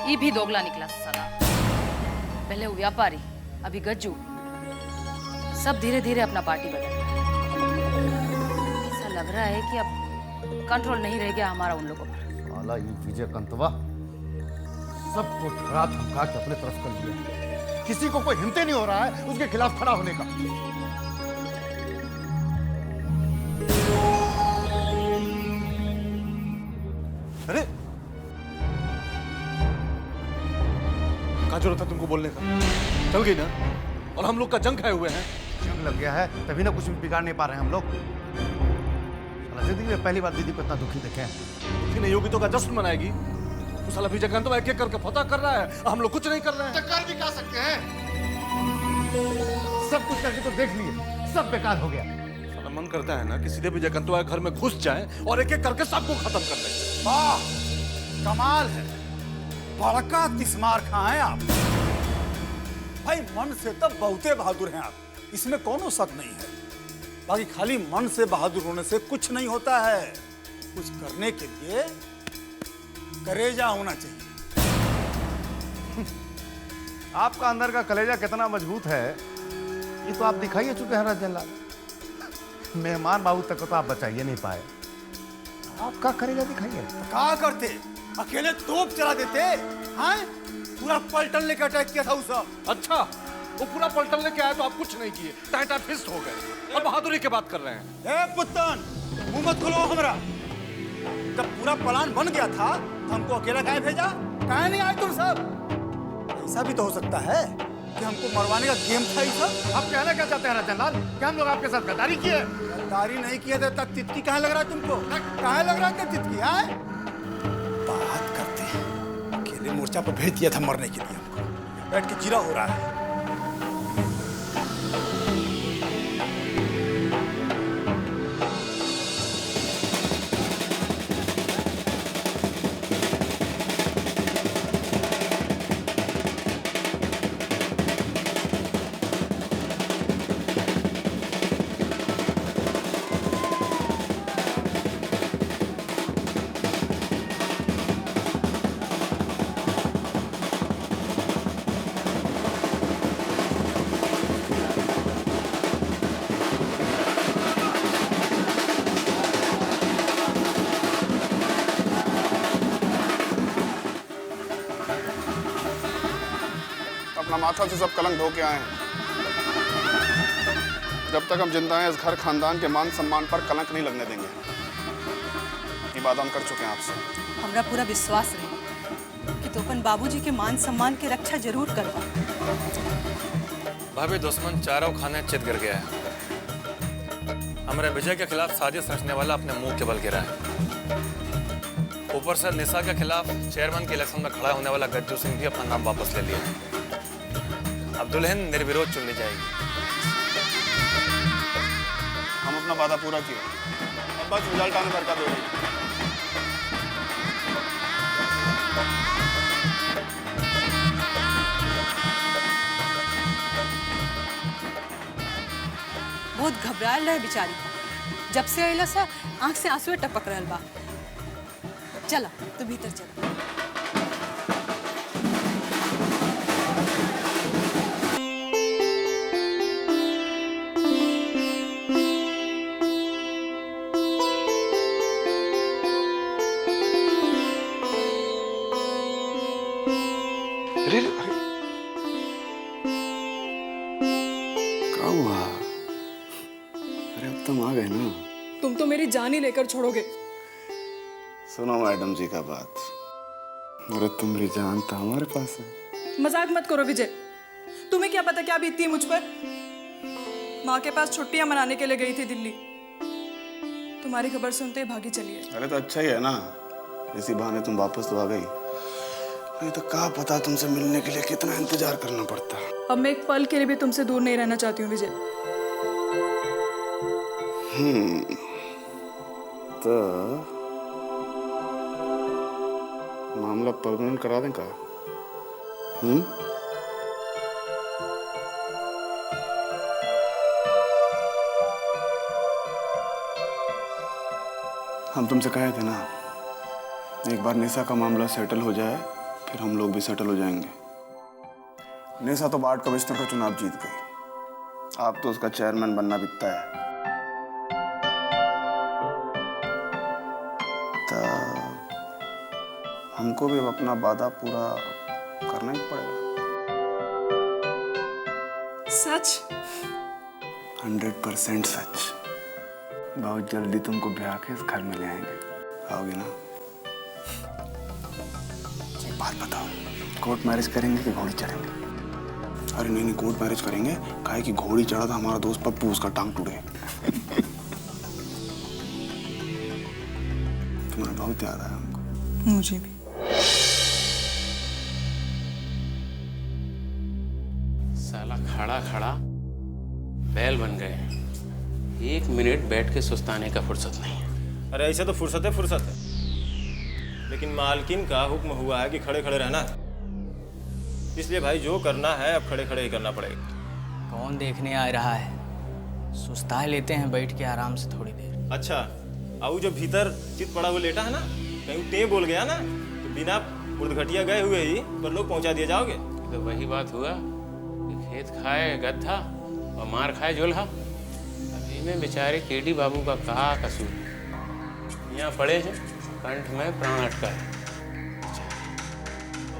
ये भी दोगला निकला साला। पहले वो व्यापारी, अभी गज्जू, सब धीरे धीरे अपना पार्टी बदल रहा है। ऐसा लग रहा है कि अब कंट्रोल नहीं रह गया हमारा उन लोगों पर। साला ये विजयकांतवा सबको धरा धमका के अपने तरफ कर लिया। किसी को कोई हिम्मत नहीं हो रहा है उसके खिलाफ खड़ा होने का। अरे क्या जरूरत है तुमको बोलने का? चल गई ना, और हम लोग का जंग खाए हुए हैं। जंग लग गया है तभी ना कुछ बिगाड़ नहीं पा रहे हैं हम लोग। जिंदगी में पहली बार दीदी को इतना दुखी देखे हैं। दुखी नहीं होगी तो क्या जश्न मनाएगी? तो साला विजयकांत एक एक करके फतह कर रहा है, हम लोग कुछ नहीं कर रहे हैं। कर भी क्या सकते हैं? सब कुछ करके तो देख लिए, सब बेकार हो गया। साला मन करता है ना कि सीधे विजयकांत के घर में घुस जाए और एक एक करके सबको खत्म कर दे। वाह, कमाल है, बड़का तिस्मार खां हैं आप। भाई मन से तो बहुते बहादुर हैं आप, इसमें कोनो शक नहीं है। बाकी खाली मन से बहादुर होने से कुछ नहीं होता है, कुछ करने के लिए कलेजा होना चाहिए। आपका अंदर का कलेजा कितना मजबूत है ये तो आप दिखाइए चुके हैं राजन लाल। मेहमान बाबू तक तो आप बचाइए नहीं पाए, आपका कलेजा दिखाइए। क्या करते, अकेले तोप चला देते हैं? पूरा पलटन लेकर अटैक किया था उस सब। अच्छा, वो पूरा पलटन लेके आए तो आप कुछ नहीं किए, टाइटा फिस्ट हो गए और बहादुरी की बात कर रहे हैं। ए पुत्तन, मुंह मत खोलो हमारा। जब पूरा प्लान बन गया था तो हमको अकेला काहे भेजा? काहे नहीं आए तुम सब? ऐसा भी तो हो सकता है कि हमको मरवाने का गेम था ये सब। आप कहना क्या चाहते हैं राजन लाल? क्या हम लोग आपके साथ गद्दारी किए? गद्दारी नहीं किया था, तब तितकी कहाँ लग रहा है तुमको? कहाँ लग रहा है तितकी? आए बात करते हैं। अकेले मोर्चा पर भेज दिया था मरने के लिए हमको, बैठ के जीरा हो रहा है। अपना माथा से सब कलंक धो के आए हैं। जब तक हम जिंदा हैं इस घर खानदान के मान सम्मान पर कलंक नहीं लगने देंगे। ये बात हम कर चुके हैं आपसे। हमरा पूरा विश्वास है कि तो अपन बाबूजी के मान सम्मान की रक्षा जरूर करवा। भाभी, दुश्मन चारों खाने चित गिर गया है। हमारे विजय के खिलाफ साजिश रचने वाला अपने मुंह के बल गिरा है। ऊपर से निशा के खिलाफ चेयरमैन के इलेक्शन में खड़ा होने वाला गज्जू सिंह भी अपना नाम वापस ले लिया है। अब दुल्हन निर्विरोध चुन ली जाएगी। हम अपना वादा पूरा किया, अब बस रिजल्ट आने पर का देरी। बहुत घबरायल रहे बेचारी, जब से अइला सा आंख से आंसू टपक रहल बा। चला तू भीतर चला। अरे क्या हुआ? अरे अब तुम आ गए ना। तुम तो मेरी जान ही लेकर छोड़ोगे। सुनो मैडम जी का बात, अरे तुम्हारी जान तो हमारे पास है। मजाक मत करो विजय, तुम्हें क्या पता क्या बीतती है मुझ पर। माँ के पास छुट्टियां मनाने के लिए गई थी दिल्ली, तुम्हारी खबर सुनते ही भागी चली है। अरे तो अच्छा ही है ना, इसी बहाने तुम वापस तो आ गई। नहीं तो क्या पता तुमसे मिलने के लिए कितना इंतजार करना पड़ता। अब मैं एक पल के लिए भी तुमसे दूर नहीं रहना चाहती हूँ विजय। तो मामला परमानेंट करा दें का? हम तुमसे कहे थे ना, एक बार निशा का मामला सेटल हो जाए फिर हम लोग भी सेटल हो जाएंगे। निशा तो वार्ड कमिश्नर का चुनाव जीत गई, आप तो उसका चेयरमैन बनना बिकता है। तो हमको भी अब अपना वादा पूरा करना ही पड़ेगा। सच? 100% सच। बहुत जल्दी तुमको ब्याह के इस घर में ले आएंगे, आओगे ना? एक बात बताओ, कोर्ट मैरिज करेंगे कि घोड़ी चढ़ेंगे? अरे नहीं, कोर्ट मैरिज करेंगे, काहे कि घोड़ी चढ़ा था हमारा दोस्त पप्पू, उसका टांग टूटे। तुम्हें बहुत याद आया हमको। मुझे भी। साला खड़ा खड़ा बैल बन गए। 1 मिनट बैठ के सुस्ताने का फुर्सत नहीं है। अरे ऐसे तो फुर्सत है, लेकिन मालकिन का हुक्म हुआ है कि खड़े खड़े रहना है, इसलिए भाई जो करना है अब खड़े खड़े ही करना पड़ेगा। कौन देखने आ रहा है? सुस्ता लेते हैं बैठ के आराम से थोड़ी देर। अच्छा, और जो भीतर चित पड़ा हुआ लेटा है ना, कहीं टे बोल गया ना तो बिना मुर्दघटिया गए हुए ही पर लोग पहुंचा दिए जाओगे। तो वही बात हुआ कि खेत खाए गधा और मार खाए जोल्हा। अभी में बेचारे केडी बाबू का कहा कसूर, यहाँ पड़े हैं, कंठ में प्राण अटका है।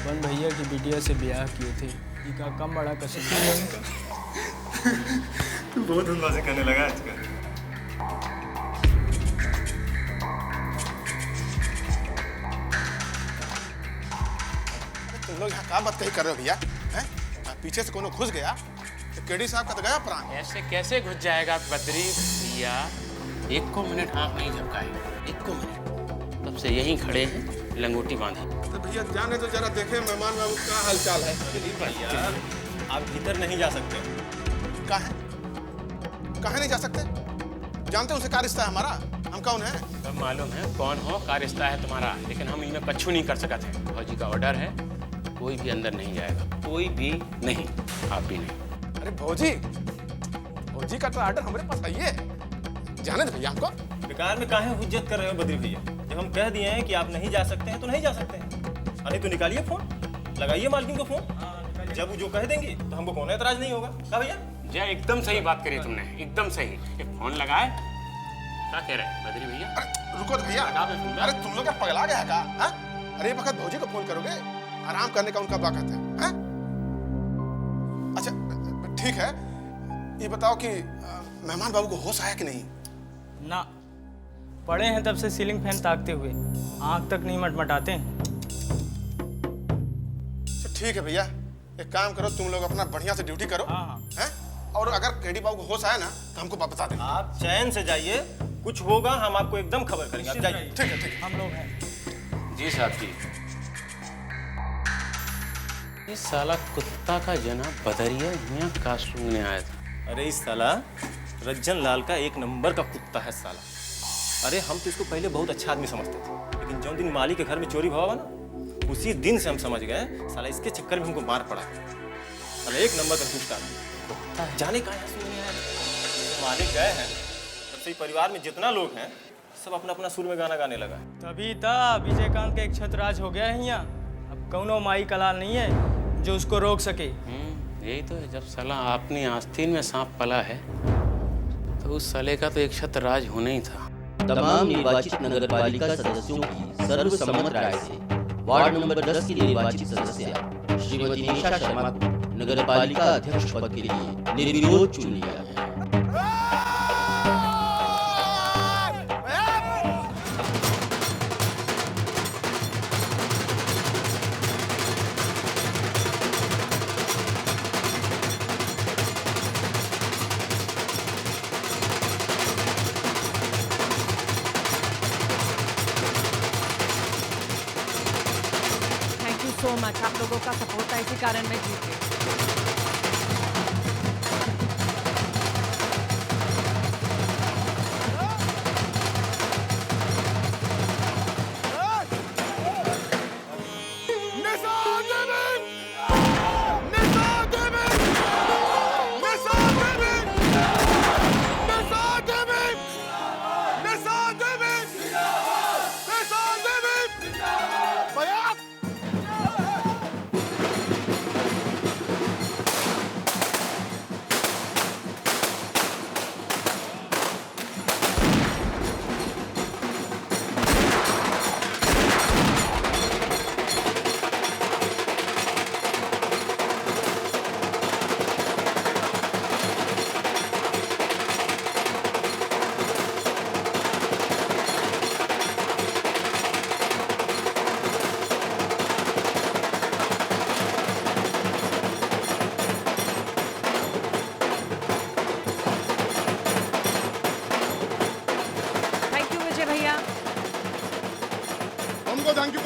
बन भैया की बिटिया से ब्याह किए थे, इनका कम बड़ा कसूर है उनका। तू बहुत अंदाजे करने लगा आजकल। तुम लोग यहाँ क्या बात कही कर रहे हो भैया? हैं? पीछे से कोनो घुस गया तो केडी साहब का तो गया प्राण। ऐसे कैसे घुस जाएगा बद्री भैया? 1 मिनट आँख नहीं झपकाएगा, 1 मिनट। तब से यहीं खड़े हैं, लंगोटी बांधे। तो भैया जाने तो जरा देखे मेहमान बाबू का हालचाल है। भैया आप भीतर नहीं जा सकते। कहाँ नहीं जा सकते? जानते हो उसे क्या रिश्ता है हमारा? हम कौन है? सब मालूम है कौन हो, क्या रिश्ता है तुम्हारा, लेकिन हम इनमें कच्छू नहीं कर सकते हैं। फौजी का ऑर्डर है, कोई भी अंदर नहीं जाएगा, कोई भी नहीं, आप भी नहीं। अरे भौजी का तो ऑर्डर हमारे पास है, ये जाने दे भैया हमको। बेकार में काहे हुज्जत कर रहे हो बद्री भैया? जब हम कह दिए हैं कि आप नहीं जा सकते हैं तो नहीं जा सकते हैं। अरे तो निकालिए फोन, लगाइए मालकिन को फोन, जब वो जो कह देंगी तो हमको कौन एतराज नहीं होगा। क्या भैया? जय एकदम सही बात करी तुमने, एकदम सही। एक फोन लगाए, क्या कह रहे हैं बद्री भैया? अरे रुको तो भैया, अरे तुम लोग क्या पगला गया का? अरे ये वक्त भौजी को फोन करोगे, आराम करने का उनका वक्त है। अच्छा ठीक है, ये बताओ कि मेहमान बाबू को होश आया कि नहीं? ना, पड़े हैं तब से सीलिंग फैन ताकते हुए, आँख तक नहीं मटमटाते हैं। ठीक है भैया, एक काम करो, तुम लोग अपना बढ़िया से ड्यूटी करो। हैं? और अगर केडी बाबू को होश आया ना तो हमको बता देना। आप चैन से जाइए, कुछ होगा हम आपको एकदम खबर करेंगे। आप जाइए। ठीक है, हम लोग हैं। जी साहब जी। इस साला कुत्ता का जना बदरिया यहाँ का सूंघने आया था। अरे इस साला रज्जन लाल का 1 नंबर का कुत्ता है साला। अरे हम तो इसको पहले बहुत अच्छा आदमी समझते थे, लेकिन जो दिन माली के घर में चोरी हुआ ना, उसी दिन से हम समझ गए साला इसके चक्कर में हमको मार पड़ा। साला 1 नंबर का दुष्ट आदमी। जाने कहाँ मालिक गए हैं, तब से परिवार में जितना लोग हैं सब अपना अपना सुर में गाना गाने लगा। तभी था विजयकांत का एक छतराज हो गया है यहाँ। अब कौनो माई कलाल नहीं है जो उसको रोक सके। यही तो है, जब साला अपनी आस्तीन में सांप पला है तो उस साले का तो एक छतराज होना ही था। तमाम निर्वाचित नगरपालिका सदस्यों की सर्वसम्मत राय से वार्ड नंबर 10 की निर्वाचित सदस्य श्रीमती निशा शर्मा को नगरपालिका अध्यक्ष पद के लिए निर्विरोध चुन लिया है। सो मच, आप लोगों का सपोर्ट था, इसी कारण मैं जीत गई।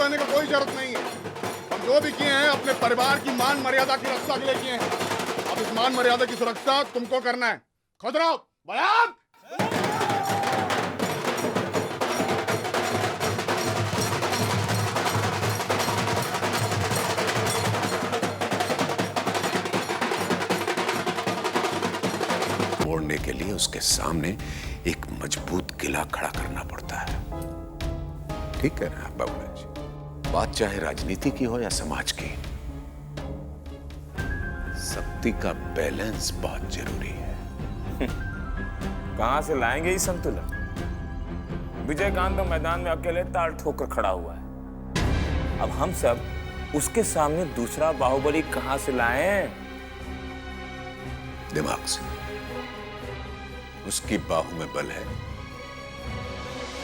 रहने का कोई जरूरत नहीं है। हम जो भी किए हैं अपने परिवार की मान मर्यादा की रक्षा के लिए किए हैं। अब इस मान मर्यादा की सुरक्षा तुमको करना है। खुद रहो बयान। तोड़ने के लिए उसके सामने एक मजबूत किला खड़ा करना पड़ता है। ठीक है ना बाबूलाल जी? बात चाहे राजनीति की हो या समाज की, शक्ति का बैलेंस बहुत जरूरी है। कहां से लाएंगे ये संतुलन? विजयकांत तो मैदान में अकेले ताल ठोकर खड़ा हुआ है। अब हम सब उसके सामने दूसरा बाहुबली कहां से लाएं? दिमाग से। उसकी बाहू में बल है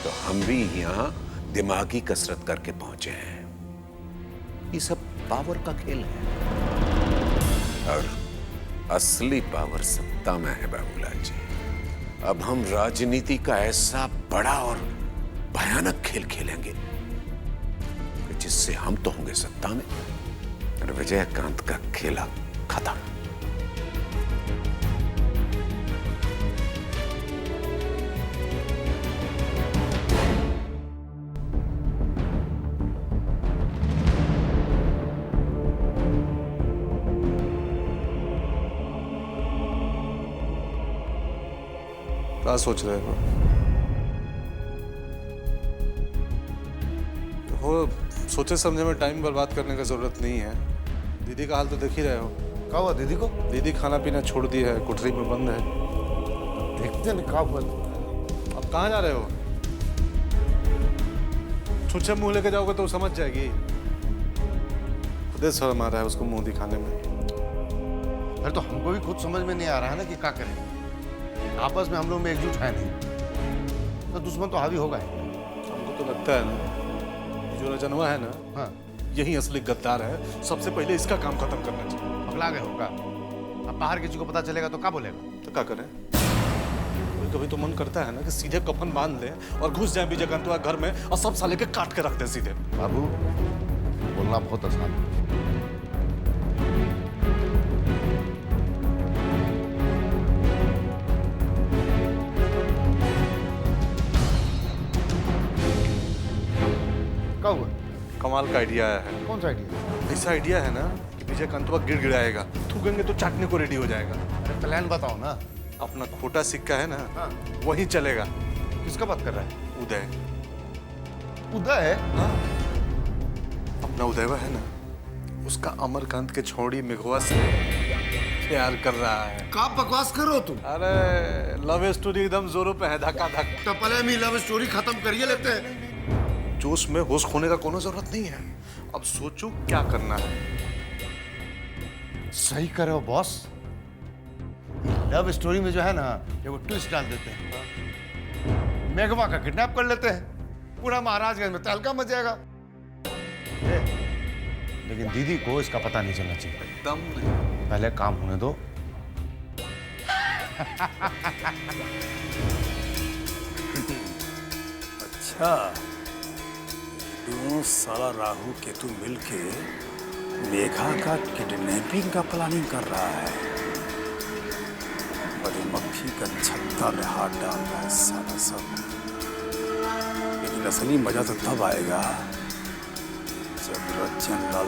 तो हम भी यहां दिमागी कसरत करके पहुंचे हैं। ये सब पावर का खेल है और असली पावर सत्ता में है बाबूलाल जी। अब हम राजनीति का ऐसा बड़ा और भयानक खेल खेलेंगे कि जिससे हम तो होंगे सत्ता में और विजयकांत का खेला खत्म। क्या सोच रहे हो? सोचे समझे में टाइम बर्बाद करने का जरूरत नहीं है। दीदी का हाल तो देख ही रहे हो। क्या हुआ दीदी को? दीदी खाना पीना छोड़ दी है, कोठरी में बंद है। देखते नहीं क्या हुआ। अब कहाँ जा रहे हो? छुच्छे मुंह लेके जाओगे तो समझ जाएगी। खुद शर्म आ रहा है उसको मुंह दिखाने में। अरे तो हमको भी खुद समझ में नहीं आ रहा है ना कि क्या करें। आपस में हम लोग में एकजुट है नहीं तो दुश्मन तो हावी होगा। हमको तो लगता है ना जो रजनवा है ना, हाँ, यही असली गद्दार है। सबसे पहले इसका काम खत्म करना चाहिए। पगला गए होगा। अब बाहर किसी को पता चलेगा तो क्या बोलेगा? तो क्या करें? कभी कभी तो मन करता है ना कि सीधे कफन बांध ले और घुस जाए विजयकांत घर में और सब साले के काट के रख दे सीधे। बाबू बोलना बहुत आसान है। क्या हुआ? कमाल का आइडिया आया है। कौन सा आइडिया? ऐसा आइडिया है ना कि विजयकांत गिड़गिड़ाएगा, थूकेंगे तो चाटने को रेडी हो जाएगा। अरे प्लान बताओ ना। अपना खोटा सिक्का है ना, हाँ, वही चलेगा। किसका बात कर रहा है? उदय। उदय है? हाँ, अपना उदयवा है ना, उसका अमरकांत के छोड़ी मेघवा से प्यार कर रहा है। क्या बकवास करो तुम? अरे लव स्टोरी एकदम जोरों पे है, धक्का धक। तो पहले हम लव स्टोरी खत्म करिए लेते हैं। जोश में होश खोने का कोनो जरूरत नहीं है। अब सोचो क्या करना है। सही करे हो बॉस। लव स्टोरी में जो है ना ये वो ट्विस्ट डाल देते हैं। मेघवा का किडनैप कर लेते हैं। पूरा महाराजगंज में तहलका मच जाएगा। लेकिन दीदी को इसका पता नहीं चलना चाहिए। एकदम नहीं। पहले काम होने दो। अच्छा, दोनों साला राहु केतु मिलके मेघा का किडनैपिंग का प्लानिंग कर रहा है। मधुमक्खी का छत्ता में हाथ डाल रहा है साला सब। लेकिन असली मजा तो तब आएगा जब रजन लाल